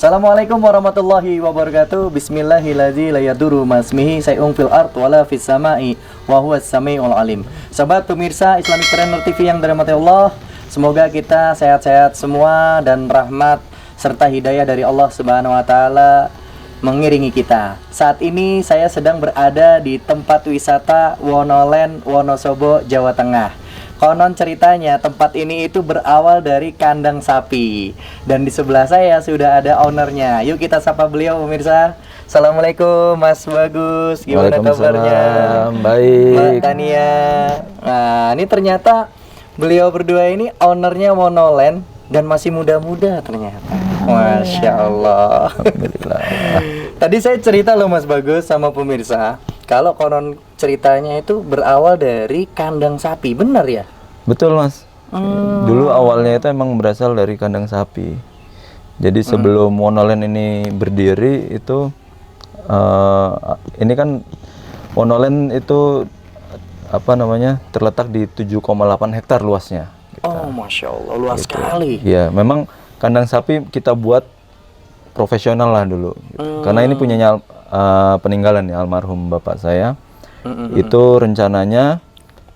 Assalamualaikum warahmatullahi wabarakatuh. Bismillahirrahmanirrahim. La yadurru masmihi say'un fil ard wala fis sama'i wa huwas samiul alim. Sobat pemirsa Islamic Trainer TV yang dirahmati Allah, semoga kita sehat-sehat semua dan rahmat serta hidayah dari Allah Subhanahu wa taala mengiringi kita. Saat ini saya sedang berada di tempat wisata Wonoland, Wonosobo, Jawa Tengah. Konon ceritanya tempat ini itu berawal dari kandang sapi. Dan di sebelah saya sudah ada ownernya. Yuk kita sapa beliau pemirsa. Assalamualaikum Mas Bagus. Gimana kabarnya? Baik. Mbak Tania. Nah ini ternyata beliau berdua ini ownernya Wonoland dan masih muda-muda ternyata. Masya Allah. Alhamdulillah. Tadi saya cerita loh Mas Bagus sama pemirsa, kalau konon ceritanya itu berawal dari kandang sapi, benar ya? Betul Mas. Dulu awalnya itu emang berasal dari kandang sapi. Jadi sebelum Wonoland ini berdiri itu, ini kan Wonoland itu terletak di 7,8 hektar luasnya. Oh Masya Allah, luas sekali. Ya, memang kandang sapi kita buat profesional lah dulu. Karena ini punyanya peninggalan ya almarhum bapak saya. Itu rencananya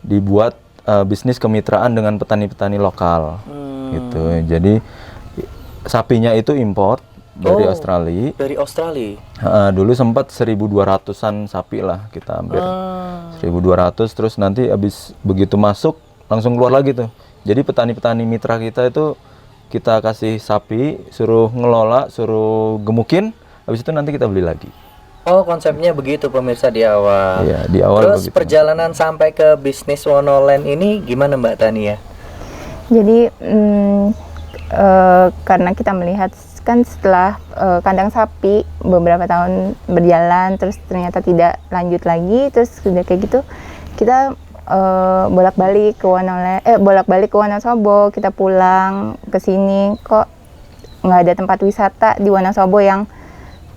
dibuat bisnis kemitraan dengan petani-petani lokal. Gitu. Jadi sapinya itu import dari Australia. Dari Australia. Dulu sempat 1.200-an sapi lah kita hampir. 1.200, terus nanti habis begitu masuk langsung keluar lagi tuh. Jadi petani-petani mitra kita itu kita kasih sapi, suruh ngelola, suruh gemukin, habis itu nanti kita beli lagi. Oh, konsepnya begitu pemirsa di awal. Iya, di awal. Terus begitu. perjalanan sampai ke bisnis Wonoland ini gimana Mbak Tania? Jadi karena kita melihat kan setelah kandang sapi beberapa tahun berjalan, terus ternyata tidak lanjut lagi, terus sudah kayak gitu kita bolak-balik ke Wonosobo, kita pulang ke sini kok nggak ada tempat wisata di Wonosobo yang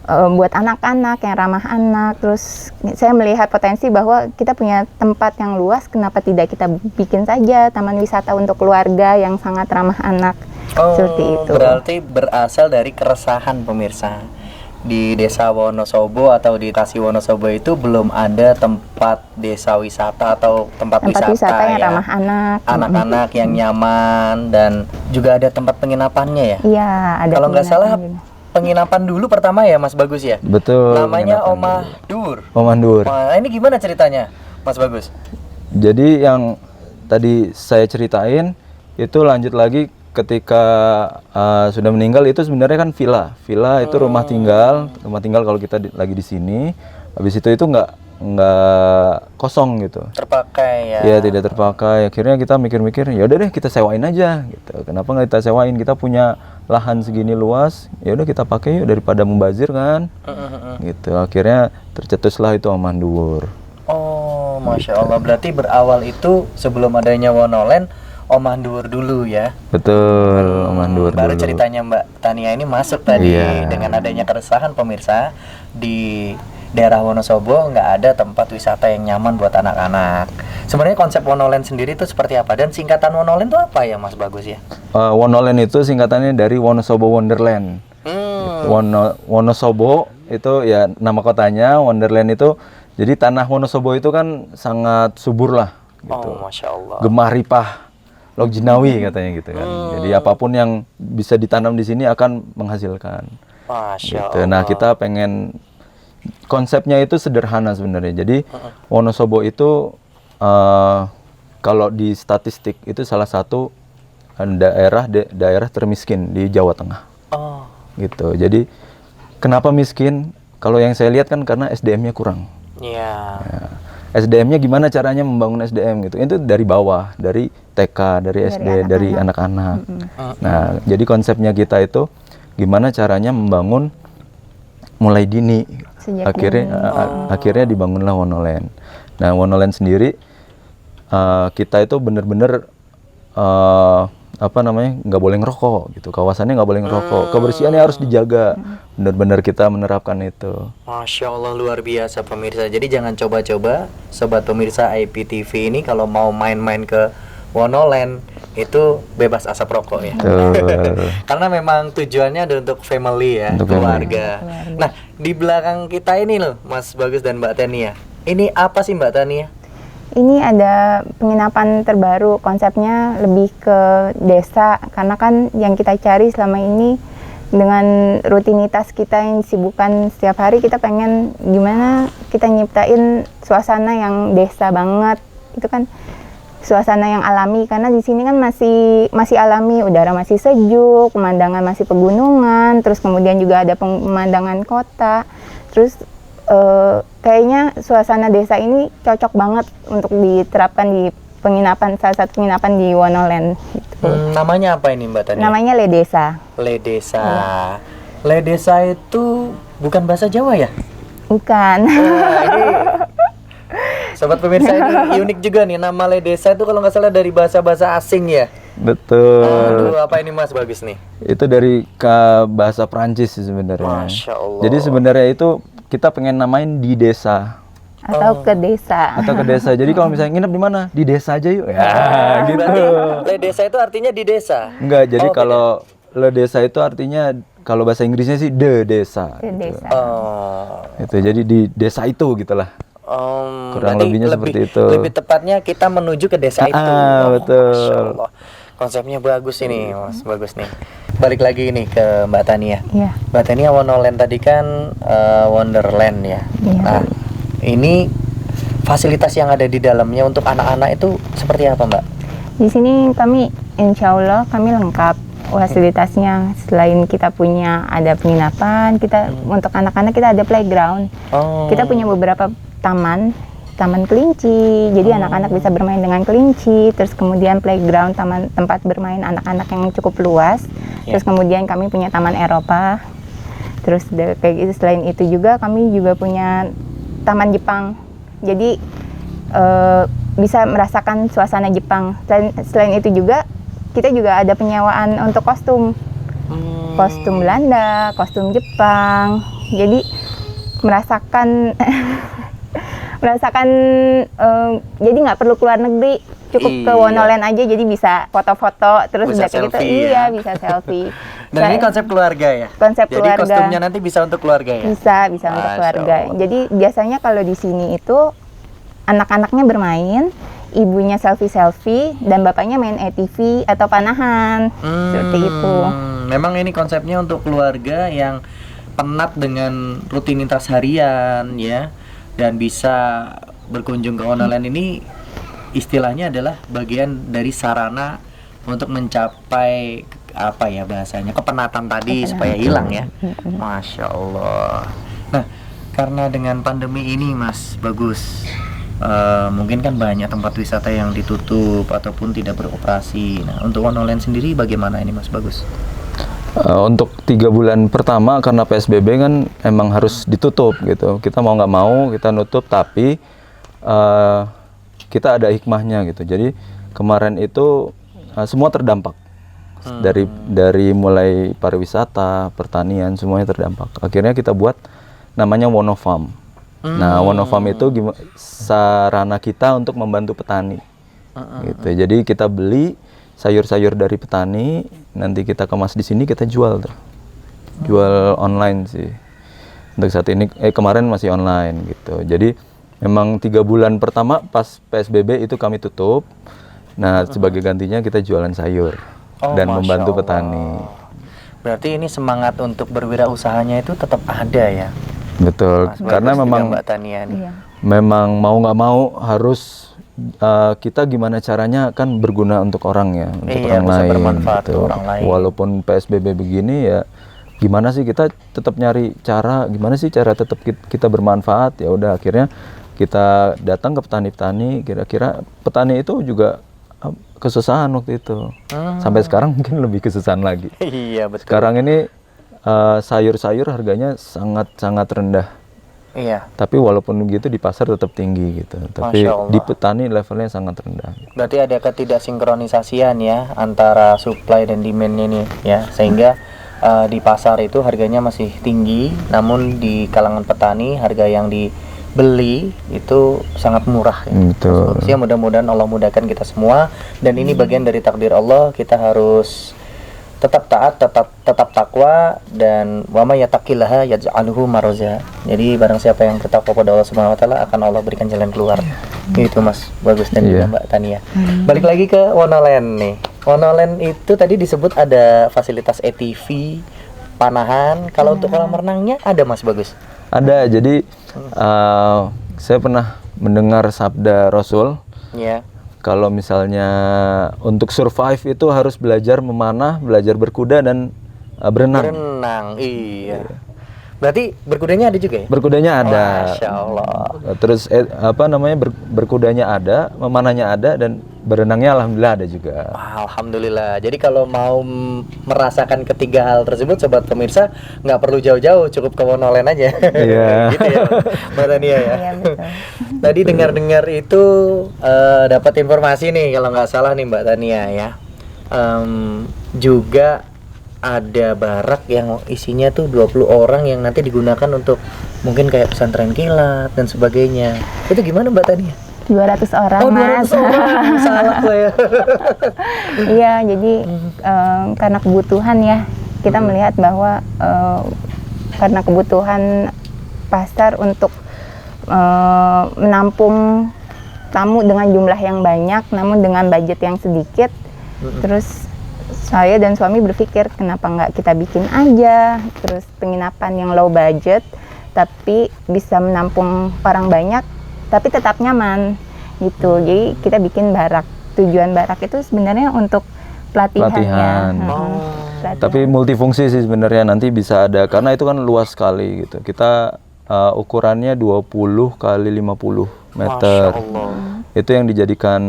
buat anak-anak, yang ramah anak. Terus saya melihat potensi bahwa kita punya tempat yang luas, kenapa tidak kita bikin saja taman wisata untuk keluarga yang sangat ramah anak. Seperti itu. Berarti berasal dari keresahan pemirsa. Di desa Wonosobo atau di Kasi Wonosobo itu belum ada tempat desa wisata atau tempat wisata yang ya, ramah anak-anak yang nyaman, dan juga ada tempat penginapannya ya. Iya, ada. Kalau nggak salah penginapan dulu pertama ya Mas Bagus ya. Betul. Namanya Omah Dur. Omah Dur. Nah, ini gimana ceritanya Mas Bagus? Jadi yang tadi saya ceritain itu lanjut lagi ketika sudah meninggal, itu sebenarnya kan villa itu rumah tinggal kalau kita lagi di sini. Habis itu nggak kosong gitu, Terpakai ya. ya tidak terpakai. Akhirnya kita mikir-mikir, ya udah deh kita sewain aja gitu. Kenapa nggak kita sewain, kita punya lahan segini luas, ya udah kita pakai yuk daripada membazir kan. Gitu. Akhirnya tercetuslah itu Omah Dur. Oh Masya Allah, berarti berawal itu sebelum adanya Wonoland Omah Dur dulu ya. Betul, Omah Dur baru dulu. ceritanya Mbak Tania ini masuk tadi. Iya. Dengan adanya keresahan pemirsa, di daerah Wonosobo nggak ada tempat wisata yang nyaman buat anak-anak. Sebenarnya konsep Wonoland sendiri itu seperti apa, dan singkatan Wonoland itu apa ya Mas Bagus ya? Wonoland itu singkatannya dari Wonosobo Wonderland. Wonosobo itu ya nama kotanya, Wonderland itu jadi tanah Wonosobo itu kan sangat subur lah gitu. Oh Masya Allah. Gemah ripah, log jinawi katanya gitu kan. Jadi apapun yang bisa ditanam di sini akan menghasilkan. Masya Gitu. Allah. Nah, kita pengen konsepnya itu sederhana sebenarnya. Jadi Wonosobo itu kalau di statistik itu salah satu daerah termiskin di Jawa Tengah. Oh. Gitu. Jadi kenapa miskin? Kalau yang saya lihat kan karena SDM-nya kurang. Iya. Ya. SDM-nya gimana caranya membangun SDM gitu? Itu dari bawah, dari TK, dari SD, dari anak-anak. Nah, jadi konsepnya kita itu gimana caranya membangun mulai dini. Akhirnya dibangunlah Wonoland. Nah, Wonoland sendiri kita itu benar-benar nggak boleh ngerokok gitu. Kawasannya nggak boleh ngerokok. Kebersihannya harus dijaga. Benar-benar kita menerapkan itu. Masya Allah, luar biasa pemirsa. Jadi jangan coba-coba sobat pemirsa IPTV ini kalau mau main-main ke Wonoland itu bebas asap rokok ya. Betul. Karena memang tujuannya ada untuk family ya, Untuk keluarga. Nah, di belakang kita ini loh, Mas Bagus dan Mbak Tania. Ini apa sih Mbak Tania? Ini ada penginapan terbaru, konsepnya lebih ke desa, karena kan yang kita cari selama ini dengan rutinitas kita yang sibukkan setiap hari, kita pengen gimana kita nyiptain suasana yang desa banget. Itu kan suasana yang alami, karena di sini kan masih alami, udara masih sejuk, pemandangan masih pegunungan, terus kemudian juga ada pemandangan kota. Terus kayaknya suasana desa ini cocok banget untuk diterapkan di penginapan, salah satu penginapan di Wonoland gitu. Namanya apa ini Mbak Tania? Namanya Le Desa. Le Desa. Le Desa itu bukan bahasa Jawa ya? Bukan. Wah, ini sobat pemirsa, ini unik juga nih, nama Le Desa itu kalau nggak salah dari bahasa-bahasa asing ya. Betul. Aduh, apa ini Mas Bagus nih? Itu dari bahasa Prancis sih sebenarnya. Masya Allah. Jadi sebenarnya itu kita pengen namain di desa Atau ke desa. atau ke desa. Jadi kalau misalnya nginep di mana? Di desa aja yuk. Ya, gitu. Berarti Le Desa itu artinya di desa? Enggak, jadi Oh, kalau le desa itu artinya kalau bahasa Inggrisnya sih the desa. Ke desa. Oh. Itu jadi di desa itu gitulah. Kurang Berarti lebihnya seperti itu. Lebih tepatnya kita menuju ke desa itu. Betul. Masya Allah. Konsepnya bagus ini, Mas. Bagus nih. Balik lagi nih ke Mbak Tania. Iya. Mbak Tania, Wonoland tadi kan Wonderland ya. Iya. Nah, ini fasilitas yang ada di dalamnya untuk anak-anak itu seperti apa, Mbak? Di sini kami, insya Allah kami lengkap fasilitasnya. Selain kita punya ada penginapan, kita untuk anak-anak kita ada playground. Oh. Kita punya beberapa taman kelinci. Jadi anak-anak bisa bermain dengan kelinci. Terus kemudian playground, tempat bermain anak-anak yang cukup luas. Terus kemudian kami punya taman Eropa. Terus kayak gitu. Selain itu juga kami juga punya taman Jepang. Jadi bisa merasakan suasana Jepang. Selain itu juga kita juga ada penyewaan untuk kostum. Kostum Belanda, kostum Jepang. Jadi merasakan jadi nggak perlu keluar negeri, cukup ke Wonoland aja, jadi bisa foto-foto terus Bisa udah kayak gitu. selfie, Iya, ya? bisa selfie. Dan ini konsep keluarga ya? Konsep Jadi keluarga. kostumnya nanti bisa untuk keluarga ya? Bisa untuk Masya keluarga. Allah. Jadi biasanya kalau di sini itu anak-anaknya bermain, ibunya selfie dan bapaknya main ATV atau panahan. Seperti itu. Memang ini konsepnya untuk keluarga yang penat dengan rutinitas harian ya, dan bisa berkunjung ke Wonoland ini istilahnya adalah bagian dari sarana untuk mencapai apa ya bahasanya, kepenatan tadi supaya hilang ya. Masya Allah. Nah, karena dengan pandemi ini Mas Bagus, mungkin kan banyak tempat wisata yang ditutup ataupun tidak beroperasi. Nah, untuk Wonoland sendiri bagaimana ini Mas Bagus? Untuk 3 bulan pertama karena PSBB kan emang harus ditutup gitu. Kita mau nggak mau kita nutup, tapi kita ada hikmahnya gitu. Jadi kemarin itu semua terdampak. Dari mulai pariwisata, pertanian, semuanya terdampak. Akhirnya kita buat namanya Wonofarm. Nah, Wonofarm itu sarana kita untuk membantu petani. Gitu. Jadi kita beli sayur-sayur dari petani, nanti kita kemas di sini, kita jual tuh. Jual online sih. Untuk saat ini kemarin masih online gitu. Jadi memang 3 bulan pertama pas PSBB itu kami tutup. Nah, sebagai gantinya kita jualan sayur dan membantu petani. Berarti ini semangat untuk berwirausahanya itu tetap ada ya. Betul, Mas karena Bagus memang juga Mbak Tania nih. Iya. memang mau nggak mau harus kita gimana caranya kan berguna untuk orang ya, untuk Iya, orang bisa lain. bermanfaat gitu. untuk orang lain. Walaupun PSBB begini ya, gimana sih kita tetap nyari cara, gimana sih cara tetap kita bermanfaat. Ya udah akhirnya kita datang ke petani-petani, kira-kira petani itu juga kesusahan waktu itu. Sampai sekarang mungkin lebih kesusahan lagi. Iya, betul. Sekarang ini sayur-sayur harganya sangat-sangat rendah. Iya. Tapi walaupun begitu di pasar tetap tinggi gitu. Tapi Masya Allah. di petani levelnya sangat rendah. Berarti ada ketidaksinkronisasian ya antara supply dan demand-nya nih ya, sehingga di pasar itu harganya masih tinggi, namun di kalangan petani harga yang beli itu sangat murah ya. Betul. Ya, mudah-mudahan Allah mudahkan kita semua, dan ini bagian dari takdir Allah. Kita harus tetap taat, tetap takwa, dan wa may yattaqillaha yaj'alhu makhraja. Jadi barang siapa yang bertakwa pada Allah Subhanahu wa taala, akan Allah berikan jalan keluar. Gitu Mas Bagus dan juga Mbak Tania. Balik lagi ke Wonoland nih. Wonoland itu tadi disebut ada fasilitas ATV, panahan. Kalau untuk kolam renangnya ada Mas Bagus? Ada. Jadi saya pernah mendengar sabda Rasul, Ya. kalau misalnya untuk survive itu harus belajar memanah, belajar berkuda, dan berenang. Berenang, iya. Berarti berkudanya ada juga ya? Berkudanya ada. Masya Allah. Terus berkudanya ada, memanahnya ada, dan berenangnya alhamdulillah ada juga. Alhamdulillah. Jadi kalau mau merasakan ketiga hal tersebut, sobat pemirsa, nggak perlu jauh-jauh, cukup ke Wonoland aja. Iya. Gitu ya, Mbak Tania ya. Iya, betul. Tadi dengar-dengar itu dapat informasi nih, kalau nggak salah nih Mbak Tania ya. Juga ada barak yang isinya tuh 20 orang yang nanti digunakan untuk mungkin kayak pesantren kilat dan sebagainya. Itu gimana Mbak Tania? 200 orang, Oh, Mas. 200 orang. Salah saya. Iya, jadi karena kebutuhan ya, kita melihat bahwa karena kebutuhan pasar untuk menampung tamu dengan jumlah yang banyak, namun dengan budget yang sedikit. Terus saya dan suami berpikir, kenapa nggak kita bikin aja, terus penginapan yang low budget, tapi bisa menampung orang banyak, tapi tetap nyaman gitu. Jadi kita bikin barak. Tujuan barak itu sebenarnya untuk pelatihan. Pelatihan. Pelatihan. Tapi multifungsi sih sebenarnya, nanti bisa ada, karena itu kan luas sekali gitu. Kita ukurannya 20 kali 50 meter. Masya Allah. Itu yang dijadikan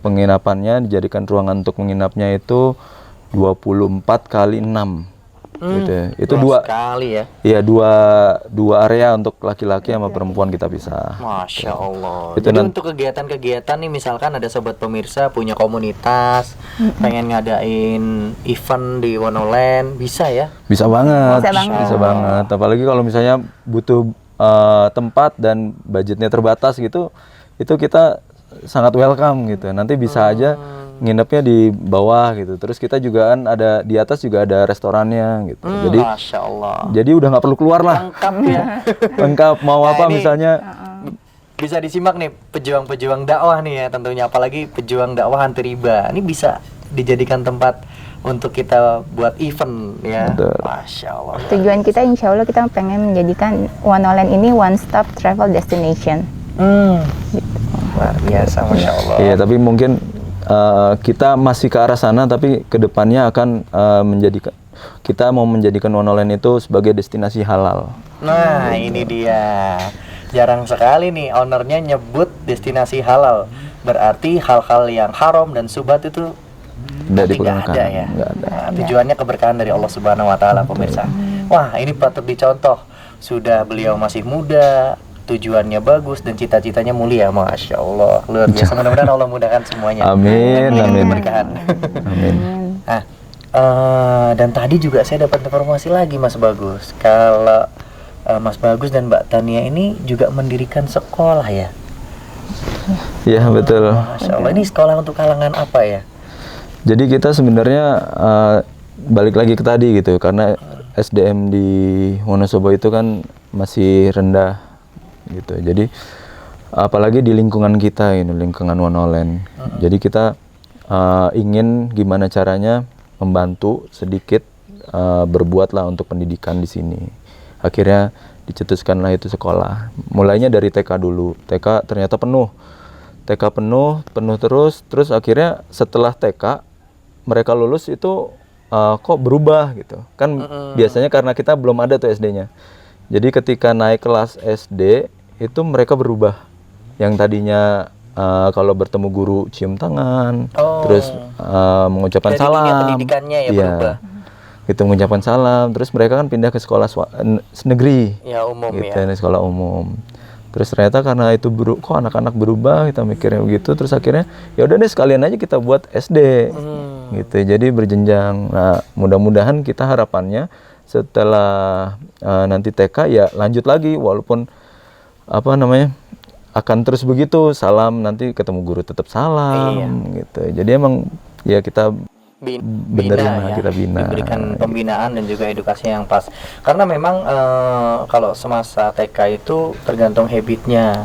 penginapannya, dijadikan ruangan untuk menginapnya itu 24 kali 6 gitu ya. Itu Luas dua sekali ya. Iya, dua area untuk laki-laki sama perempuan kita bisa. Masya Allah. Itu Jadi untuk kegiatan-kegiatan nih, misalkan ada sobat pemirsa punya komunitas, pengen ngadain event di Wonoland, bisa ya? Bisa banget. Bisa banget. Bisa banget. Apalagi kalau misalnya butuh tempat dan budgetnya terbatas gitu, itu kita sangat welcome gitu. Nanti bisa aja nginepnya di bawah gitu. Terus kita juga kan ada di atas juga ada restorannya gitu. Jadi Masya Allah. jadi udah nggak perlu keluar lah. Lengkap ya. Lengkap mau Nah, apa ini- misalnya. Bisa disimak nih pejuang-pejuang dakwah nih ya, tentunya apalagi pejuang dakwah anti riba. Ini bisa dijadikan tempat untuk kita buat event ya. Betul. Masya Allah. Tujuan kita, insya Allah kita pengen menjadikan Wonoland ini one stop travel destination. Luar biasa, Masya Allah. Iya, tapi mungkin kita masih ke arah sana, tapi kedepannya akan kita mau menjadikan Wonoland itu sebagai destinasi halal. Nah, ini dia. Jarang sekali nih ownernya nyebut destinasi halal. Berarti hal-hal yang haram dan subhat itu Tidak berarti nggak digunakan. ada ya. Nggak ada. Nah, tujuannya keberkahan dari Allah Subhanahu wa taala, pemirsa. Wah, ini patut dicontoh. Sudah beliau masih muda, tujuannya bagus dan cita-citanya mulia. Masya Allah, luar biasa. Mudah-mudahan Allah mudahkan semuanya. Amin, amin. Keberkahan. Amin. Nah, dan tadi juga saya dapat informasi lagi Mas Bagus. Kalau Mas Bagus dan Mbak Tania ini juga mendirikan sekolah ya. Iya, betul. Masya Allah, ini sekolah untuk kalangan apa ya? Jadi kita sebenarnya balik lagi ke tadi gitu, karena SDM di Wonosobo itu kan masih rendah gitu. Jadi apalagi di lingkungan kita ini, lingkungan Wonoland. Jadi kita ingin gimana caranya membantu sedikit, berbuatlah untuk pendidikan di sini. Akhirnya dicetuskanlah itu sekolah. Mulainya dari TK dulu. TK ternyata penuh. TK penuh terus akhirnya setelah TK mereka lulus itu kok berubah gitu. Kan biasanya karena kita belum ada tuh SD-nya. Jadi ketika naik kelas SD itu mereka berubah. Yang tadinya kalau bertemu guru cium tangan, terus mengucapkan Jadi dunia salam. pendidikannya ya Iya. berubah. Itu mengucapkan salam, terus mereka kan pindah ke sekolah negeri. Ya umum Gitu, ya. ini sekolah umum. Terus ternyata karena itu kok anak-anak berubah, kita mikirnya begitu. Terus akhirnya ya udah deh sekalian aja kita buat SD. Gitu. Jadi berjenjang. Nah, mudah-mudahan kita harapannya setelah nanti TK ya lanjut lagi, walaupun apa namanya, akan terus begitu, salam nanti ketemu guru tetap salam gitu. Jadi emang ya kita benerin, kita bina, diberikan pembinaan dan juga edukasi yang pas. Karena memang kalau semasa TK itu tergantung habitnya,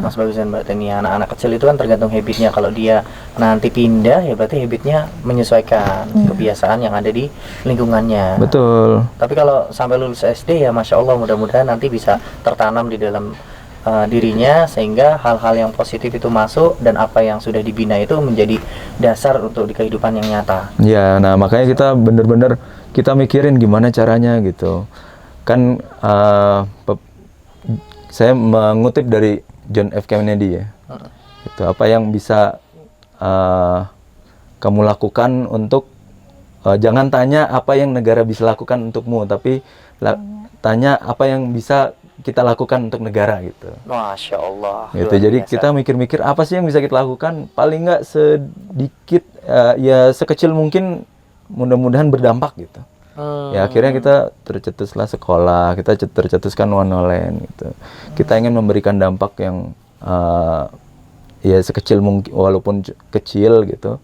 Mas Bagus dan Mbak Tania. Anak-anak kecil itu kan tergantung habitnya. Kalau dia nanti pindah, ya berarti habitnya menyesuaikan kebiasaan yang ada di lingkungannya. Betul. Tapi kalau sampai lulus SD ya Masya Allah, mudah-mudahan nanti bisa tertanam di dalam dirinya, sehingga hal-hal yang positif itu masuk dan apa yang sudah dibina itu menjadi dasar untuk di kehidupan yang nyata. Ya, nah makanya kita bener-bener kita mikirin gimana caranya gitu. Kan saya mengutip dari John F. Kennedy ya. Gitu, apa yang bisa kamu lakukan untuk jangan tanya apa yang negara bisa lakukan untukmu, tapi tanya apa yang bisa kita lakukan untuk negara gitu. Masya Allah. Gitu. Jadi kita mikir-mikir apa sih yang bisa kita lakukan, paling nggak sedikit ya sekecil mungkin, mudah-mudahan berdampak gitu. Ya akhirnya kita tercetuslah sekolah, kita tercetuskan online gitu. Kita ingin memberikan dampak yang ya sekecil mungkin, walaupun kecil gitu.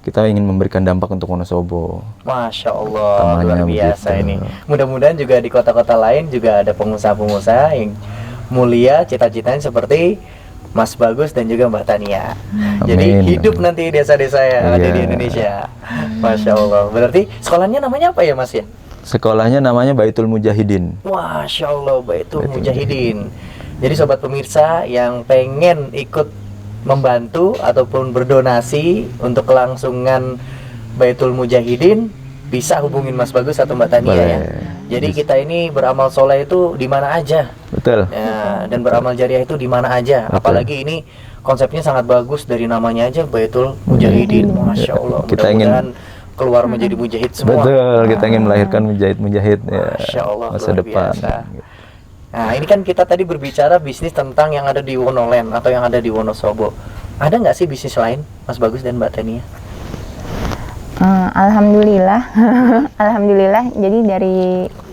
Kita ingin memberikan dampak untuk Wonosobo. Masya Allah, luar biasa begitu. ini. Mudah-mudahan juga di kota-kota lain juga ada pengusaha-pengusaha yang mulia, cita-citanya seperti Mas Bagus dan juga Mbak Tania. Amin. Jadi hidup nanti desa-desa yang ada di Indonesia. Masya Allah. Berarti sekolahnya namanya apa ya Mas ya? Sekolahnya namanya Baitul Mujahidin. Masya Allah, Baitul Mujahidin. Jadi sobat pemirsa yang pengen ikut membantu ataupun berdonasi untuk kelangsungan Baitul Mujahidin, bisa hubungin Mas Bagus atau Mbak Tania ya. Jadi kita ini beramal soleh itu di mana aja. Betul. Ya, dan beramal jariah itu di mana aja. Betul. Apalagi ini konsepnya sangat bagus, dari namanya aja Baitul Mujahidin. Masya Allah. Kita ingin keluar menjadi mujahid semua. Betul. Kita ingin melahirkan mujahid-mujahid ya, Masya Allah, masa luar depan. biasa. Nah ini kan kita tadi berbicara bisnis tentang yang ada di Wonoland atau yang ada di Wonosobo. Ada nggak sih bisnis lain Mas Bagus dan Mbak Tania? Alhamdulillah, alhamdulillah. Jadi dari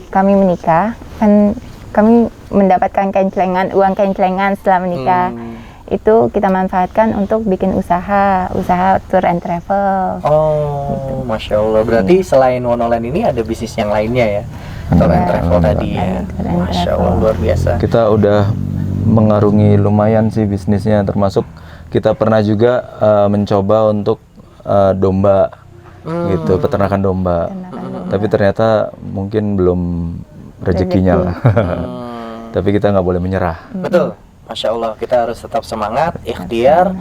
kami menikah kan kami mendapatkan uang kencelengan setelah menikah. Itu kita manfaatkan untuk bikin usaha tour and travel. Oh, Masya Allah. Berarti selain Wonoland ini ada bisnis yang lainnya ya? Tour and travel tadi ya. Masya Allah, luar biasa. Kita udah mengarungi lumayan sih bisnisnya, termasuk kita pernah juga mencoba untuk domba gitu, peternakan domba. Tapi ternyata mungkin belum rezekinya lah. Tapi kita nggak boleh menyerah. Betul, Masya Allah. Kita harus tetap semangat, ikhtiar.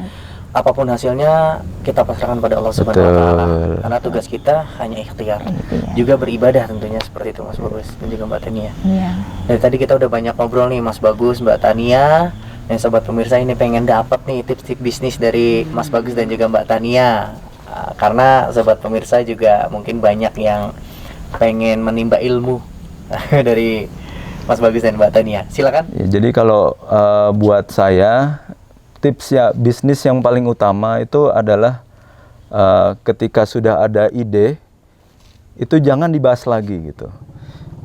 Apapun hasilnya kita pasrahkan pada Allah Subhanahu wa Ta'ala. Karena tugas kita hanya ikhtiar. Juga beribadah tentunya, seperti itu Mas Bagus dan juga Mbak Tania. Dari tadi kita udah banyak ngobrol nih Mas Bagus, Mbak Tania. Dan sobat pemirsa ini pengen dapat nih tips-tips bisnis dari Mas Bagus dan juga Mbak Tania. Karena sobat pemirsa juga mungkin banyak yang pengen menimba ilmu dari Mas Bagus dan Mbak Tania. Silakan. Ya, jadi kalau buat saya, tips ya bisnis yang paling utama itu adalah ketika sudah ada ide, itu jangan dibahas lagi gitu.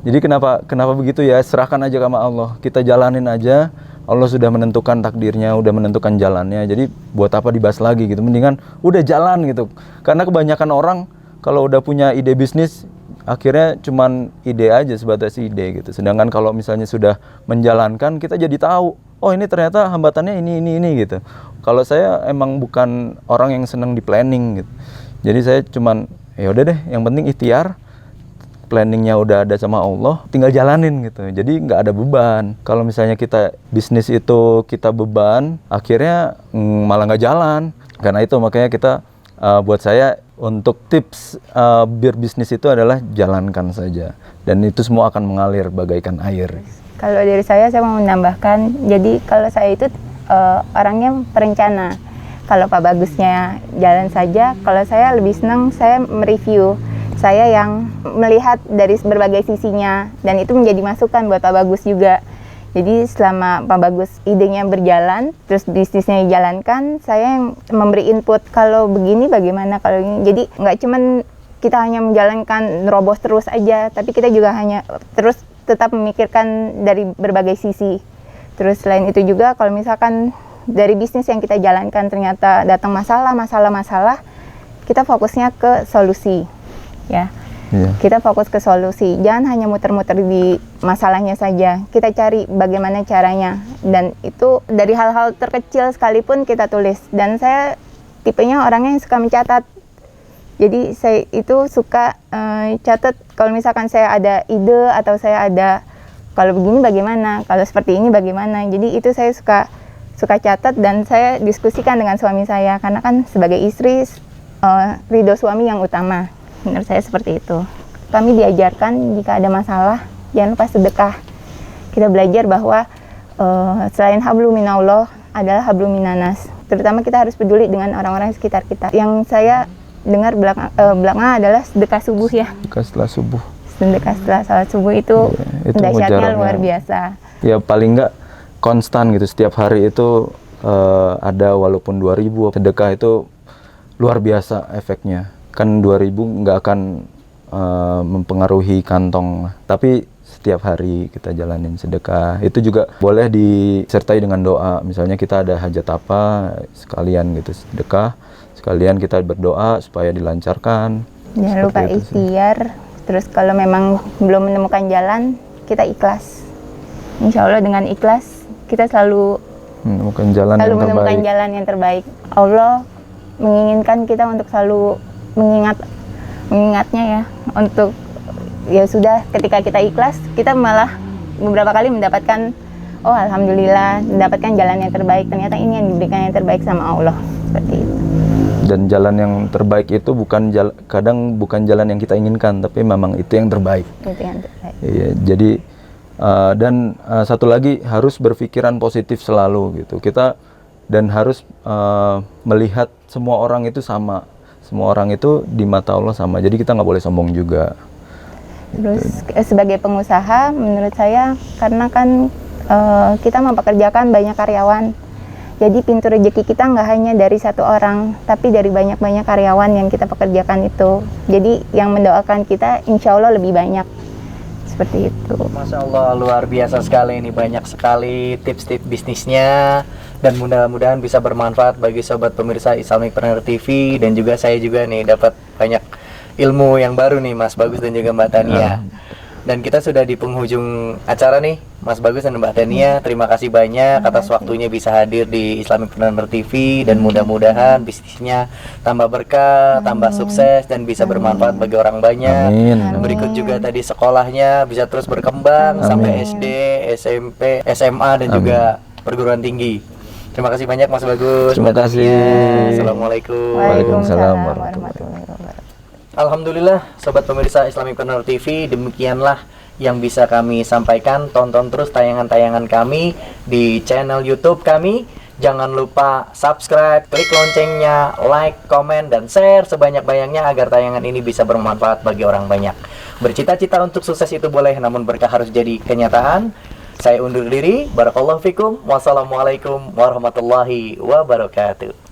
Jadi kenapa begitu ya? Serahkan aja sama Allah. Kita jalanin aja. Allah sudah menentukan takdirnya, udah menentukan jalannya. Jadi buat apa dibahas lagi gitu? Mendingan udah jalan gitu. Karena kebanyakan orang kalau udah punya ide bisnis, akhirnya cuman ide aja, sebatas ide gitu. Sedangkan kalau misalnya sudah menjalankan, kita jadi tahu, oh ini ternyata hambatannya ini gitu. Kalau saya emang bukan orang yang senang di planning gitu. Jadi saya cuman ya udah deh, yang penting ikhtiar. Planningnya udah ada sama Allah, tinggal jalanin gitu. Jadi nggak ada beban. Kalau misalnya kita bisnis itu kita beban, akhirnya malah nggak jalan. Karena itu makanya kita buat saya untuk tips berbisnis itu adalah jalankan saja. Dan itu semua akan mengalir bagaikan air. Kalau dari saya mau menambahkan, jadi kalau saya itu orangnya perencana. Kalau Pak Bagusnya jalan saja, kalau saya lebih senang saya mereview. Saya yang melihat dari berbagai sisinya, dan itu menjadi masukan buat Pak Bagus juga. Jadi selama Pak Bagus idenya berjalan, terus bisnisnya dijalankan, saya yang memberi input, kalau begini bagaimana, kalau ini. Jadi nggak cuman kita hanya menjalankan nerobos terus aja, tapi kita juga hanya terus tetap memikirkan dari berbagai sisi. Terus selain itu juga kalau misalkan dari bisnis yang kita jalankan ternyata datang masalah, kita fokusnya ke solusi, ya. Iya. Kita fokus ke solusi, jangan hanya muter-muter di masalahnya saja. Kita cari bagaimana caranya, dan itu dari hal-hal terkecil sekalipun kita tulis. Dan saya tipenya orangnya yang suka mencatat. Jadi saya itu suka catat kalau misalkan saya ada ide atau saya ada kalau begini bagaimana, kalau seperti ini bagaimana. Jadi itu saya suka catat dan saya diskusikan dengan suami saya, karena kan sebagai istri ridho suami yang utama. Menurut saya seperti itu. Kami diajarkan jika ada masalah, jangan lupa sedekah. Kita belajar bahwa selain hablum minallah adalah hablum minanas. Terutama kita harus peduli dengan orang-orang sekitar kita. Yang saya dengar belakangan adalah sedekah subuh ya. Sedekah setelah subuh. Sedekah setelah salat subuh itu Itu dahsyatnya mujarabnya. luar biasa. Ya paling nggak konstan gitu, setiap hari itu ada walaupun 2000 sedekah itu luar biasa efeknya. Kan 2000 nggak akan mempengaruhi kantong, tapi setiap hari kita jalanin sedekah. Itu juga boleh disertai dengan doa. Misalnya kita ada hajat apa, sekalian gitu sedekah, sekalian kita berdoa supaya dilancarkan. Jangan lupa Seperti itu sih. ikhtiar. Terus kalau memang belum menemukan jalan, kita ikhlas. Insya Allah dengan ikhlas kita selalu Menemukan jalan yang menemukan terbaik. jalan yang terbaik. Allah menginginkan kita untuk selalu mengingatnya ya, untuk ya sudah ketika kita ikhlas, kita malah beberapa kali mendapatkan, oh alhamdulillah mendapatkan jalan yang terbaik. Ternyata ini yang diberikan yang terbaik sama Allah, seperti itu. Dan jalan yang terbaik itu kadang bukan jalan yang kita inginkan, tapi memang itu yang terbaik. Itu yang terbaik. Iya, jadi dan satu lagi harus berpikiran positif selalu gitu. Kita dan harus melihat semua orang itu sama. Semua orang itu di mata Allah sama. Jadi kita nggak boleh sombong juga. Terus sebagai pengusaha, menurut saya karena kan kita mempekerjakan banyak karyawan, jadi pintu rezeki kita nggak hanya dari satu orang, tapi dari banyak-banyak karyawan yang kita pekerjakan itu. Jadi yang mendoakan kita, insya Allah lebih banyak. Seperti itu. Masya Allah, luar biasa sekali ini, banyak sekali tips-tips bisnisnya, dan mudah-mudahan bisa bermanfaat bagi sobat pemirsa Islamicpreneur TV, dan juga saya juga nih dapat banyak ilmu yang baru nih Mas Bagus dan juga Mbak Tania. Dan kita sudah di penghujung acara nih, Mas Bagus dan Mbak Tania. Terima kasih banyak atas waktunya bisa hadir di Islamicpreneur TV, dan mudah-mudahan bisnisnya tambah berkah, tambah sukses, dan bisa bermanfaat bagi orang banyak. Amin. Berikut juga tadi sekolahnya bisa terus berkembang sampai SD, SMP, SMA, dan juga perguruan tinggi. Terima kasih banyak Mas Bagus. Terima Mbak Tania. kasih. Assalamualaikum. Waalaikumsalam warahmatullahi wabarakatuh. Alhamdulillah, sobat pemirsa Islamicpreneur TV, demikianlah yang bisa kami sampaikan. Tonton terus tayangan-tayangan kami di channel YouTube kami. Jangan lupa subscribe, klik loncengnya, like, komen, dan share sebanyak-banyaknya agar tayangan ini bisa bermanfaat bagi orang banyak. Bercita-cita untuk sukses itu boleh, namun berkah harus jadi kenyataan. Saya undur diri. Barakallahu fikum. Wassalamualaikum warahmatullahi wabarakatuh.